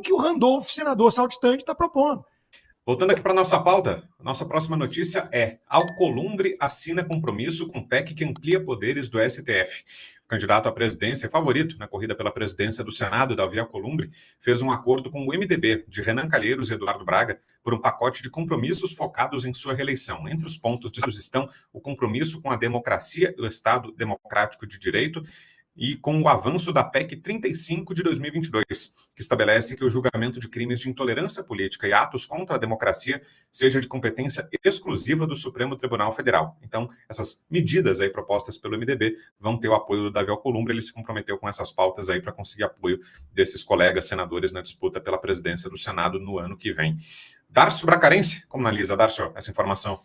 o que o Randolph, senador saltitante, está propondo. Voltando aqui para a nossa pauta, nossa próxima notícia é: Alcolumbre assina compromisso com PEC que amplia poderes do STF. O candidato à presidência, favorito na corrida pela presidência do Senado, Davi Alcolumbre, fez um acordo com o MDB, de Renan Calheiros e Eduardo Braga, por um pacote de compromissos focados em sua reeleição. Entre os pontos estão o compromisso com a democracia e o Estado democrático de direito, e com o avanço da PEC 35 de 2022, que estabelece que o julgamento de crimes de intolerância política e atos contra a democracia seja de competência exclusiva do Supremo Tribunal Federal. Então, essas medidas aí propostas pelo MDB vão ter o apoio do Davi Alcolumbre. Ele se comprometeu com essas pautas aí para conseguir apoio desses colegas senadores na disputa pela presidência do Senado no ano que vem. Darcio Bracarense, como analisa, Darcio, essa informação?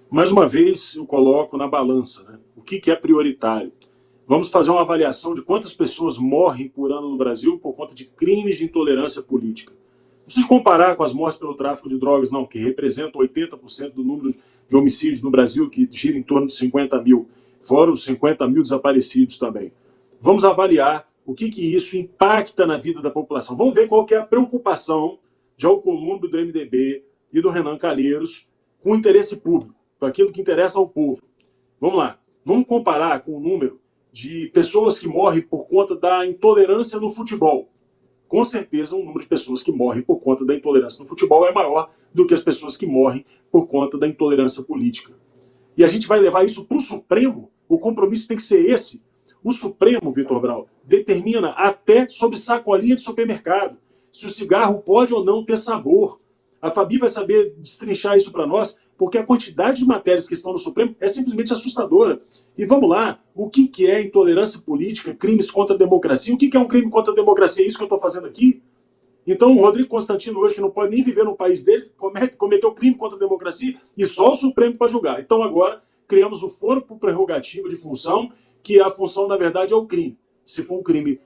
Mais uma vez, eu coloco na balança, né? O que é prioritário? Vamos fazer uma avaliação de quantas pessoas morrem por ano no Brasil por conta de crimes de intolerância política. Não precisa comparar com as mortes pelo tráfico de drogas, não, que representam 80% do número de homicídios no Brasil, que gira em torno de 50 mil, fora os 50 mil desaparecidos também. Vamos avaliar o que isso impacta na vida da população. Vamos ver qual que é a preocupação de Alcolumbre, do MDB e do Renan Calheiros com o interesse público, com aquilo que interessa ao povo. Vamos lá. Vamos comparar com o número de pessoas que morrem por conta da intolerância no futebol. Com certeza, o número de pessoas que morrem por conta da intolerância no futebol é maior do que as pessoas que morrem por conta da intolerância política. E a gente vai levar isso para o Supremo? O compromisso tem que ser esse. O Supremo, Vitor Brau, determina até sobre sacolinha de supermercado se o cigarro pode ou não ter sabor. A Fabi vai saber destrinchar isso para nós, porque a quantidade de matérias que estão no Supremo é simplesmente assustadora. E vamos lá, o que é intolerância política, crimes contra a democracia? O que é um crime contra a democracia? É isso que eu estou fazendo aqui? Então o Rodrigo Constantino hoje, que não pode nem viver no país dele, cometeu crime contra a democracia e só o Supremo para julgar. Então agora criamos o foro por prerrogativa de função, que a função, na verdade, é o crime. Se for um crime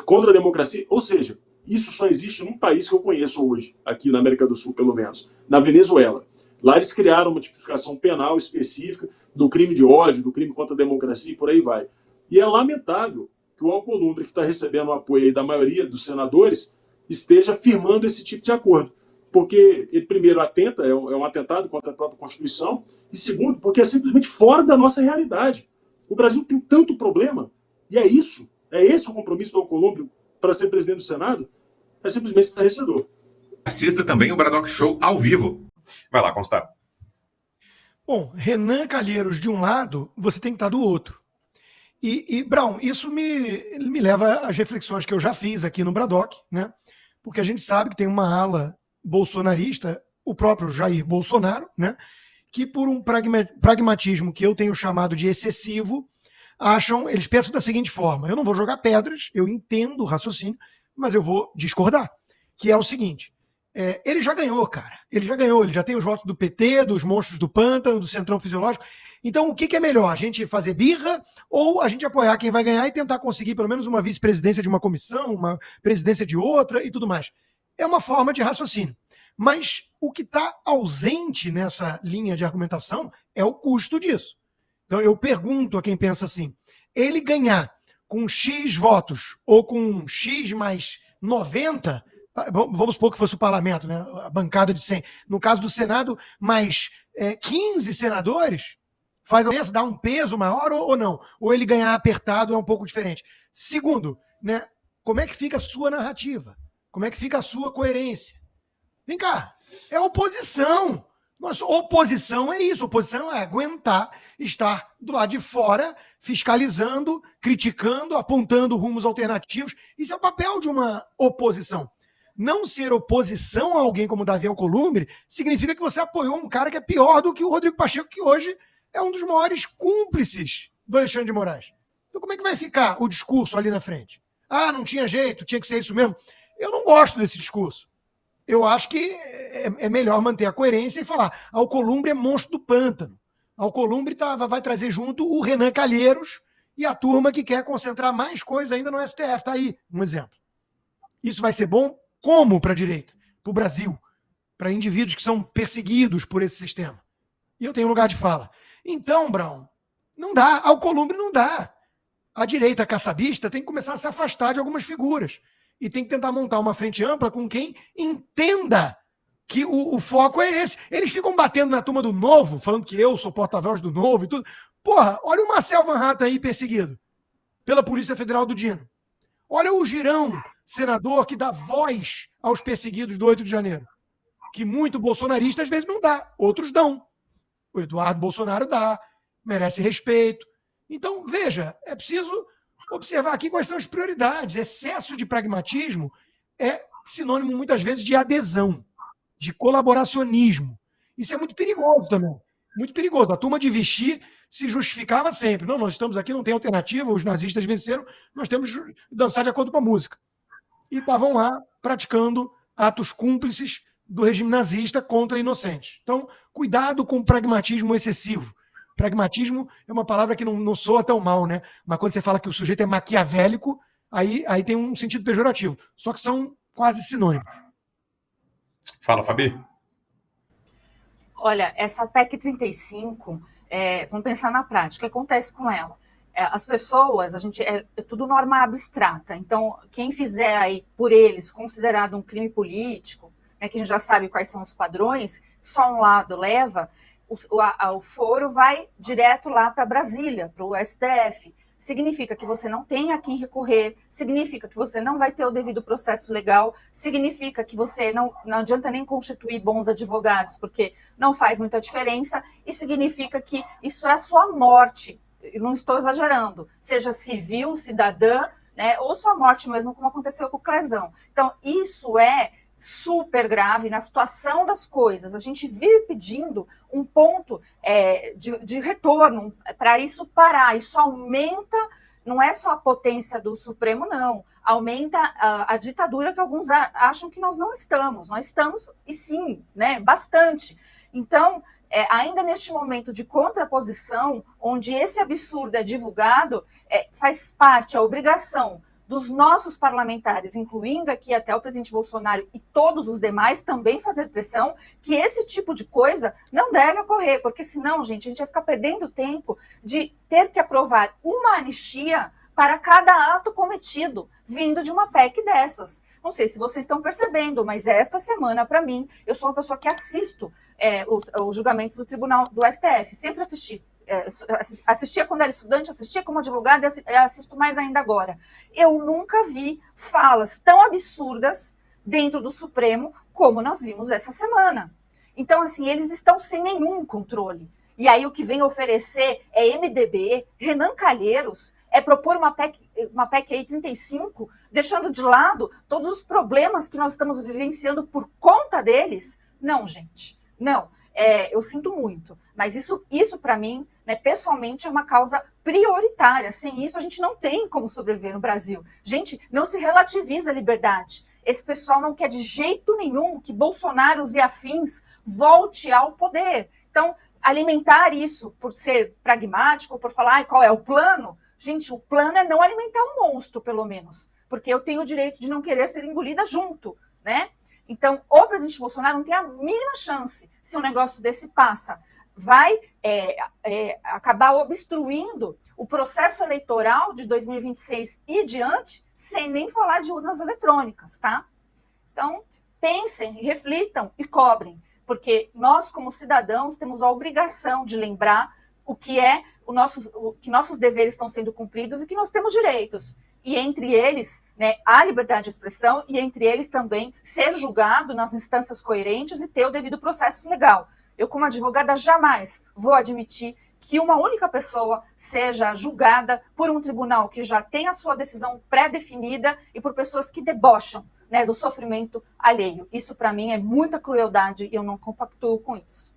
contra a democracia, ou seja, isso só existe num país que eu conheço hoje, aqui na América do Sul, pelo menos, na Venezuela. Lá eles criaram uma tipificação penal específica do crime de ódio, do crime contra a democracia e por aí vai. E é lamentável que o Alcolumbre, que está recebendo o apoio aí da maioria dos senadores, esteja firmando esse tipo de acordo. Porque ele, primeiro, atenta, é um atentado contra a própria Constituição, e segundo, porque é simplesmente fora da nossa realidade. O Brasil tem tanto problema, e é esse o compromisso do Alcolumbre para ser presidente do Senado, é simplesmente estarrecedor. Assista também o Bradock Show ao vivo. Vai lá, Constar. Bom, Renan Calheiros de um lado, você tem que estar do outro. E Brown, isso me leva às reflexões que eu já fiz aqui no Bradock, né? Porque a gente sabe que tem uma ala bolsonarista, o próprio Jair Bolsonaro, né? Que por um pragmatismo que eu tenho chamado de excessivo, eles pensam da seguinte forma: eu não vou jogar pedras, eu entendo o raciocínio, mas eu vou discordar. Que é o seguinte: ele já ganhou, cara. Ele já tem os votos do PT, dos monstros do pântano, do centrão fisiológico. Então, o que é melhor? A gente fazer birra ou a gente apoiar quem vai ganhar e tentar conseguir pelo menos uma vice-presidência de uma comissão, uma presidência de outra e tudo mais? É uma forma de raciocínio. Mas o que está ausente nessa linha de argumentação é o custo disso. Então, eu pergunto a quem pensa assim: ele ganhar com X votos ou com X mais 90, vamos supor que fosse o parlamento, né? A bancada de 100. No caso do Senado, mais 15 senadores, faz a diferença, dá um peso maior ou não? Ou ele ganhar apertado é um pouco diferente? Segundo, né, como é que fica a sua narrativa? Como é que fica a sua coerência? Vem cá, é oposição. Nossa, oposição é isso. Oposição é aguentar estar do lado de fora, fiscalizando, criticando, apontando rumos alternativos. Isso é o papel de uma oposição. Não ser oposição a alguém como Davi Alcolumbre significa que você apoiou um cara que é pior do que o Rodrigo Pacheco, que hoje é um dos maiores cúmplices do Alexandre de Moraes. Então como é que vai ficar o discurso ali na frente? Ah, não tinha jeito, tinha que ser isso mesmo. Eu não gosto desse discurso. Eu acho que é melhor manter a coerência e falar: Alcolumbre é monstro do pântano. Alcolumbre vai trazer junto o Renan Calheiros e a turma que quer concentrar mais coisa ainda no STF. Está aí um exemplo. Isso vai ser bom como para a direita? Para o Brasil. Para indivíduos que são perseguidos por esse sistema. E eu tenho lugar de fala. Então, Brown, não dá. Alcolumbre não dá. a direita caçabista tem que começar a se afastar de algumas figuras e tem que tentar montar uma frente ampla com quem entenda que o foco é esse. Eles ficam batendo na turma do Novo, falando que eu sou porta-voz do Novo e tudo. Porra, olha o Marcel Van Hatten aí perseguido pela Polícia Federal do Dino. Olha o Girão, senador, que dá voz aos perseguidos do 8 de janeiro. Que muito bolsonarista às vezes não dá, outros dão. O Eduardo Bolsonaro dá, merece respeito. Então, veja, é preciso observar aqui quais são as prioridades. Excesso de pragmatismo é sinônimo, muitas vezes, de adesão, de colaboracionismo. Isso é muito perigoso também. Muito perigoso. A turma de Vichy se justificava sempre. Não, nós estamos aqui, não tem alternativa, os nazistas venceram, nós temos que dançar de acordo com a música. E estavam lá praticando atos cúmplices do regime nazista contra inocentes. Então, cuidado com o pragmatismo excessivo. Pragmatismo é uma palavra que não soa tão mal, né? Mas quando você fala que o sujeito é maquiavélico, aí tem um sentido pejorativo. Só que são quase sinônimos. Fala, Fabi. Olha, essa PEC 35, vamos pensar na prática, o que acontece com ela? As pessoas, é tudo norma abstrata, então quem fizer aí por eles considerado um crime político, né, que a gente já sabe quais são os padrões, só um lado leva, o foro vai direto lá para Brasília, para o STF. Significa que você não tem a quem recorrer, significa que você não vai ter o devido processo legal, significa que você não adianta nem constituir bons advogados, porque não faz muita diferença, e significa que isso é a sua morte, eu não estou exagerando, seja civil, cidadã, né, ou sua morte mesmo, como aconteceu com o Clezão. Então, isso é super grave na situação das coisas. A gente vive pedindo um ponto de retorno para isso parar. Isso aumenta, não é só a potência do Supremo, não. Aumenta a ditadura que alguns acham que nós não estamos. Nós estamos, e sim, né, bastante. Então, ainda neste momento de contraposição, onde esse absurdo é divulgado, faz parte, a obrigação dos nossos parlamentares, incluindo aqui até o presidente Bolsonaro e todos os demais, também fazer pressão que esse tipo de coisa não deve ocorrer, porque senão, gente, a gente vai ficar perdendo tempo de ter que aprovar uma anistia para cada ato cometido, vindo de uma PEC dessas. Não sei se vocês estão percebendo, mas esta semana, para mim, eu sou uma pessoa que assisto os julgamentos do Tribunal do STF, sempre assisti. Assistia quando era estudante, assistia como advogada e assisto mais ainda agora. Eu nunca vi falas tão absurdas dentro do Supremo como nós vimos essa semana. Então, assim, eles estão sem nenhum controle. E aí o que vem oferecer é MDB, Renan Calheiros, propor uma PEC aí 35, deixando de lado todos os problemas que nós estamos vivenciando por conta deles. Não, gente, não. Eu sinto muito, mas isso para mim, né, pessoalmente, é uma causa prioritária. Sem isso, a gente não tem como sobreviver no Brasil. Gente, não se relativiza a liberdade. Esse pessoal não quer de jeito nenhum que Bolsonaro e afins volte ao poder. Então, alimentar isso por ser pragmático, por falar qual é o plano, gente, o plano é não alimentar um monstro, pelo menos, porque eu tenho o direito de não querer ser engolida junto, né? Então, o presidente Bolsonaro não tem a mínima chance, se um negócio desse passa. Vai acabar obstruindo o processo eleitoral de 2026 e diante, sem nem falar de urnas eletrônicas, tá? Então, pensem, reflitam e cobrem, porque nós, como cidadãos, temos a obrigação de lembrar o que que nossos deveres estão sendo cumpridos e que nós temos direitos. E entre eles, né, a liberdade de expressão, e entre eles também ser julgado nas instâncias coerentes e ter o devido processo legal. Eu, como advogada, jamais vou admitir que uma única pessoa seja julgada por um tribunal que já tem a sua decisão pré-definida e por pessoas que debocham, né, do sofrimento alheio. Isso, para mim, é muita crueldade e eu não compactuo com isso.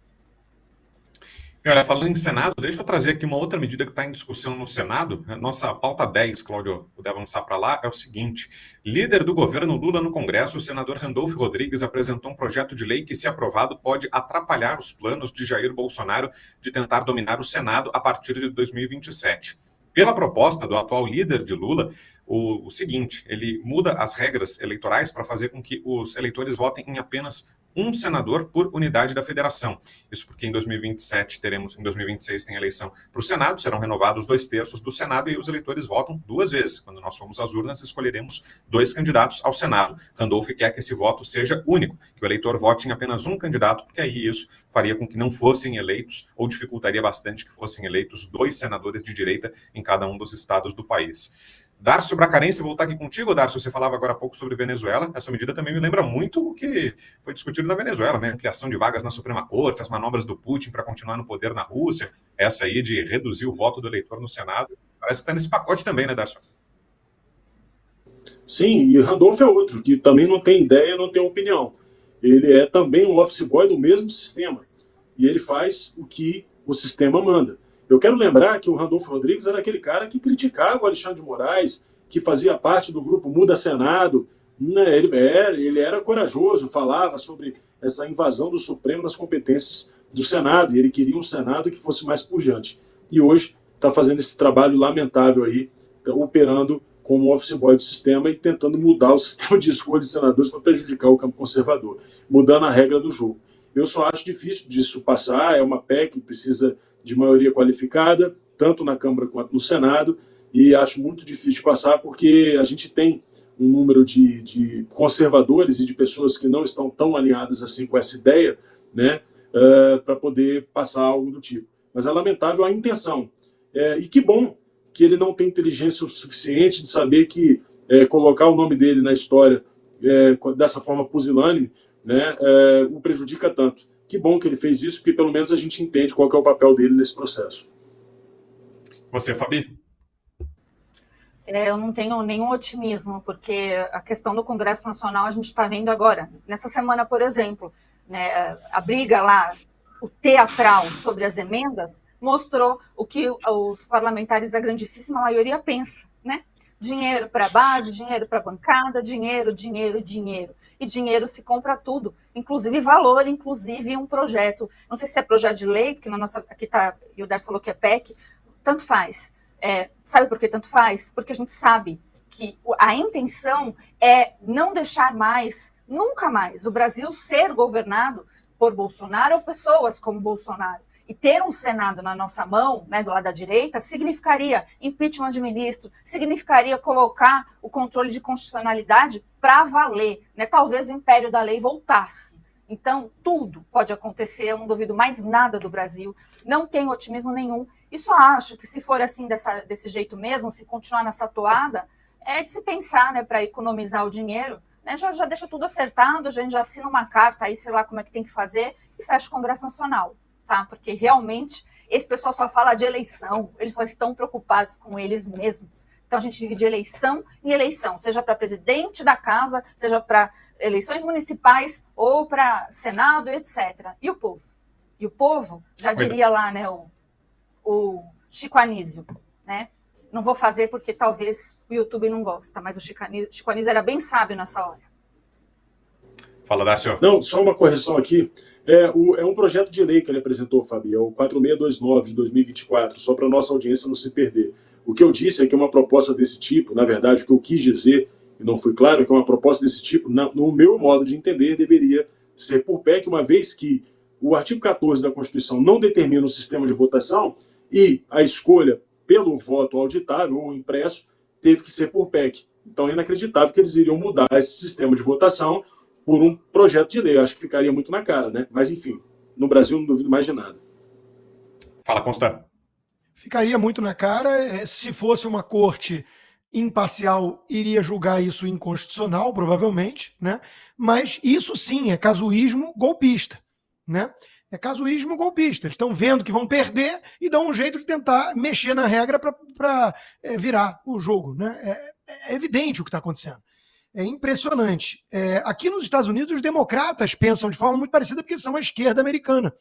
E olha, falando em Senado, deixa eu trazer aqui uma outra medida que está em discussão no Senado. A nossa pauta 10, Cláudio, puder avançar para lá, é o seguinte. Líder do governo Lula no Congresso, o senador Randolfo Rodrigues apresentou um projeto de lei que, se aprovado, pode atrapalhar os planos de Jair Bolsonaro de tentar dominar o Senado a partir de 2027. Pela proposta do atual líder de Lula, o seguinte, ele muda as regras eleitorais para fazer com que os eleitores votem em apenas um senador por unidade da federação. Isso porque em 2027 teremos, em 2026 tem eleição para o Senado, serão renovados 2/3 do Senado e os eleitores votam 2 vezes. Quando nós formos às urnas, escolheremos 2 candidatos ao Senado. Randolph quer que esse voto seja único, que o eleitor vote em apenas um candidato, porque aí isso faria com que não fossem eleitos, ou dificultaria bastante que fossem eleitos 2 senadores de direita em cada um dos estados do país. Darcio Bracarense, vou voltar aqui contigo, Darcio, você falava agora há pouco sobre Venezuela, essa medida também me lembra muito o que foi discutido na Venezuela, né? Ampliação de vagas na Suprema Corte, as manobras do Putin para continuar no poder na Rússia, essa aí de reduzir o voto do eleitor no Senado, parece que está nesse pacote também, né, Darcio? Sim, e Randolph é outro, que também não tem ideia, não tem opinião. Ele é também um office boy do mesmo sistema, e ele faz o que o sistema manda. Eu quero lembrar que o Randolfo Rodrigues era aquele cara que criticava o Alexandre de Moraes, que fazia parte do grupo Muda Senado. Ele era corajoso, falava sobre essa invasão do Supremo das competências do Senado, e ele queria um Senado que fosse mais pujante. E hoje está fazendo esse trabalho lamentável aí, tá operando como office boy do sistema e tentando mudar o sistema de escolha de senadores para prejudicar o campo conservador, mudando a regra do jogo. Eu só acho difícil disso passar, é uma PEC que precisa de maioria qualificada, tanto na Câmara quanto no Senado, e acho muito difícil de passar porque a gente tem um número de conservadores e de pessoas que não estão tão alinhadas assim com essa ideia, né, para poder passar algo do tipo. Mas é lamentável a intenção. E que bom que ele não tem inteligência o suficiente de saber que colocar o nome dele na história dessa forma pusilânime, né, o prejudica tanto. Que bom que ele fez isso, porque pelo menos a gente entende qual que é o papel dele nesse processo. Você, Fabi? Eu não tenho nenhum otimismo, porque a questão do Congresso Nacional a gente está vendo agora. Nessa semana, por exemplo, né, a briga lá, o teatral sobre as emendas, mostrou o que os parlamentares da grandíssima maioria pensa, né? Dinheiro para a base, dinheiro para a bancada, dinheiro, dinheiro, dinheiro. E dinheiro se compra tudo, inclusive valor, inclusive um projeto. Não sei se é projeto de lei, porque na nossa, aqui está, e o Darcio falou que é PEC, tanto faz. Sabe por que tanto faz? Porque a gente sabe que a intenção é não deixar mais, nunca mais, o Brasil ser governado por Bolsonaro ou pessoas como Bolsonaro. E ter um Senado na nossa mão, né, do lado da direita, significaria impeachment de ministro, significaria colocar o controle de constitucionalidade para valer, né? Talvez o império da lei voltasse. Então, tudo pode acontecer, eu não duvido mais nada do Brasil, não tenho otimismo nenhum, e só acho que se for assim, desse jeito mesmo, se continuar nessa toada, é de se pensar, né, para economizar o dinheiro, né, já deixa tudo acertado, a gente já assina uma carta aí, sei lá como é que tem que fazer, e fecha o Congresso Nacional. Tá? Porque realmente esse pessoal só fala de eleição, eles só estão preocupados com eles mesmos. Então a gente vive de eleição em eleição, seja para presidente da casa, seja para eleições municipais ou para Senado, etc. E o povo? E o povo, já diria lá, né, o Chico Anísio, né? Não vou fazer porque talvez o YouTube não gosta, mas o Chico Anísio era bem sábio nessa hora. Fala, Darcio. Não, só uma correção aqui. É um projeto de lei que ele apresentou, Fábio, é o 4629 de 2024, só para a nossa audiência não se perder. O que eu disse é que uma proposta desse tipo, na verdade, o que eu quis dizer, e não fui claro, é que uma proposta desse tipo, no meu modo de entender, deveria ser por PEC, uma vez que o artigo 14 da Constituição não determina o sistema de votação e a escolha pelo voto auditável ou impresso teve que ser por PEC. Então é inacreditável que eles iriam mudar esse sistema de votação por um projeto de lei. Eu acho que ficaria muito na cara, né? Mas, enfim, no Brasil não duvido mais de nada. Fala, Constantino. Ficaria muito na cara. Se fosse uma corte imparcial, iria julgar isso inconstitucional, provavelmente, né? Mas isso sim é casuísmo golpista, né? É casuísmo golpista. Eles estão vendo que vão perder e dão um jeito de tentar mexer na regra para virar o jogo, né? É evidente o que está acontecendo. É impressionante. Aqui nos Estados Unidos, os democratas pensam de forma muito parecida porque são a esquerda americana.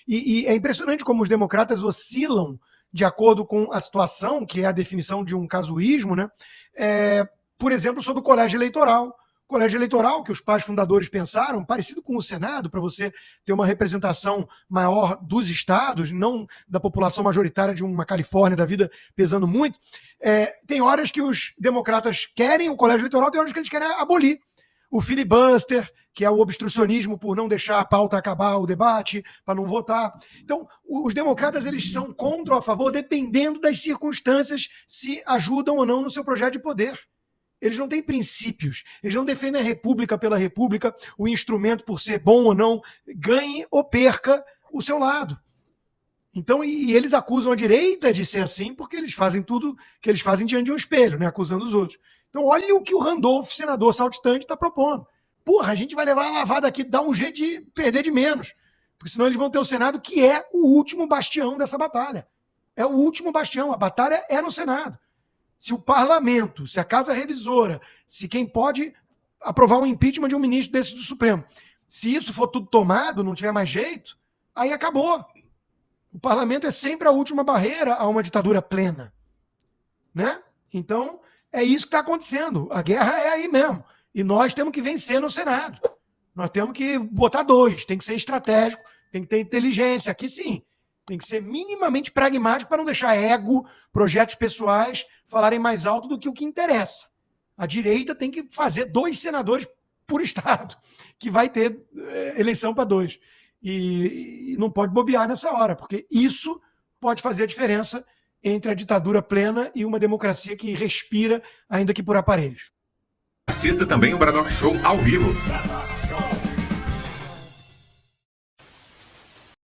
E é impressionante como os democratas oscilam de acordo com a situação, que é a definição de um casuísmo, né? Por exemplo, sobre o colégio eleitoral. O colégio eleitoral, que os pais fundadores pensaram, parecido com o Senado, para você ter uma representação maior dos estados, não da população majoritária de uma Califórnia da vida pesando muito. Tem horas que os democratas querem o colégio eleitoral, tem horas que eles querem abolir. O filibuster, que é o obstrucionismo por não deixar a pauta acabar o debate, para não votar. Então, os democratas eles são contra ou a favor, dependendo das circunstâncias, se ajudam ou não no seu projeto de poder. Eles não têm princípios, eles não defendem a república pela república, o instrumento por ser bom ou não, ganhe ou perca o seu lado. Então, e eles acusam a direita de ser assim, porque eles fazem tudo que eles fazem diante de um espelho, né, acusando os outros. Então, olha o que o Randolph, senador saltitante, está propondo. Porra, a gente vai levar a lavada aqui, dar um jeito de perder de menos, porque senão eles vão ter o Senado, que é o último bastião dessa batalha. É o último bastião, a batalha é no Senado. Se o parlamento, se a casa revisora, se quem pode aprovar um impeachment de um ministro desse do Supremo, se isso for tudo tomado, não tiver mais jeito, aí acabou. O parlamento é sempre a última barreira a uma ditadura plena. Né? Então, é isso que está acontecendo. A guerra é aí mesmo. E nós temos que vencer no Senado. Nós temos que botar 2, tem que ser estratégico, tem que ter inteligência. Aqui sim. Tem que ser minimamente pragmático para não deixar ego, projetos pessoais falarem mais alto do que o que interessa. A direita tem que fazer 2 senadores por estado, que vai ter eleição para 2. E não pode bobear nessa hora, porque isso pode fazer a diferença entre a ditadura plena e uma democracia que respira, ainda que por aparelhos. Assista também o Bradock Show ao vivo.